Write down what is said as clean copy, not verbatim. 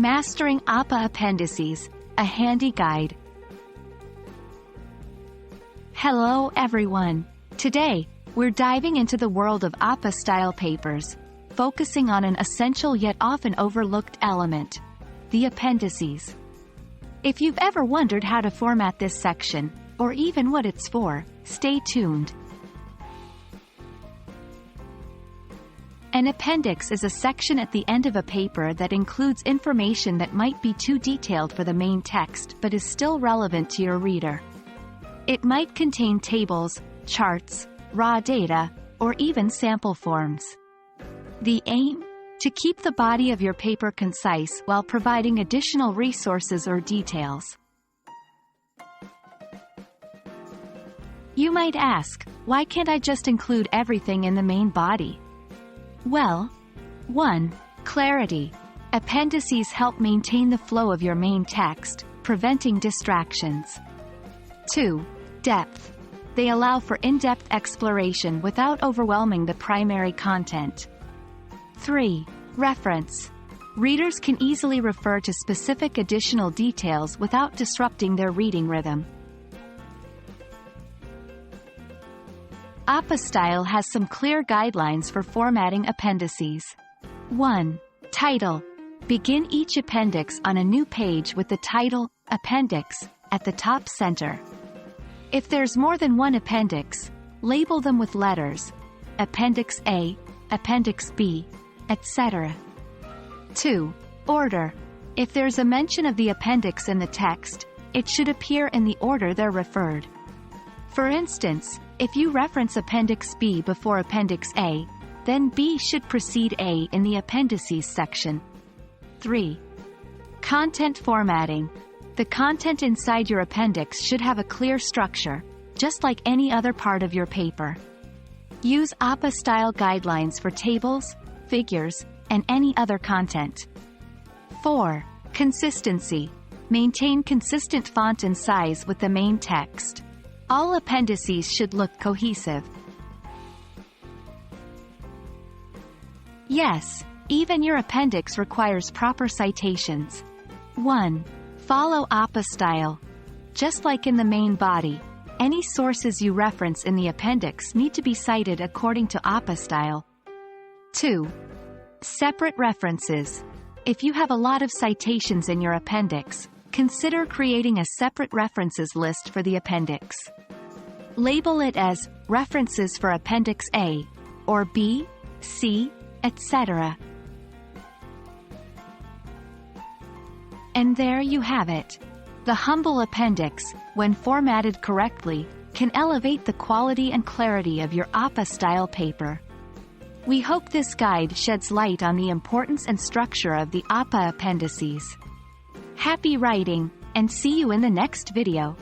Mastering APA Appendices, a handy guide. Hello everyone. Today, we're diving into the world of APA-style papers, focusing on an essential yet often overlooked element, the appendices. If you've ever wondered how to format this section, or even what it's for, stay tuned. An appendix is a section at the end of a paper that includes information that might be too detailed for the main text but is still relevant to your reader. It might contain tables, charts, raw data, or even sample forms. The aim? To keep the body of your paper concise while providing additional resources or details. You might ask, why can't I just include everything in the main body? Well, 1. Clarity. Appendices help maintain the flow of your main text, preventing distractions. 2. Depth. They allow for in-depth exploration without overwhelming the primary content. 3. Reference. Readers can easily refer to specific additional details without disrupting their reading rhythm. APA style has some clear guidelines for formatting appendices. 1. Title. Begin each appendix on a new page with the title, Appendix, at the top center. If there's more than one appendix, label them with letters, Appendix A, Appendix B, etc. 2. Order. If there's a mention of the appendix in the text, it should appear in the order they're referred. For instance, if you reference Appendix B before Appendix A, then B should precede A in the Appendices section. 3. Content formatting. The content inside your appendix should have a clear structure, just like any other part of your paper. Use APA-style guidelines for tables, figures, and any other content. 4. Consistency. Maintain consistent font and size with the main text. All appendices should look cohesive. Yes, even your appendix requires proper citations. 1. Follow APA style. Just like in the main body, any sources you reference in the appendix need to be cited according to APA style. 2. Separate references. If you have a lot of citations in your appendix, consider creating a separate references list for the appendix. Label it as References for Appendix A, or B, C, etc. And there you have it. The humble appendix, when formatted correctly, can elevate the quality and clarity of your APA-style paper. We hope this guide sheds light on the importance and structure of the APA appendices. Happy writing, and see you in the next video.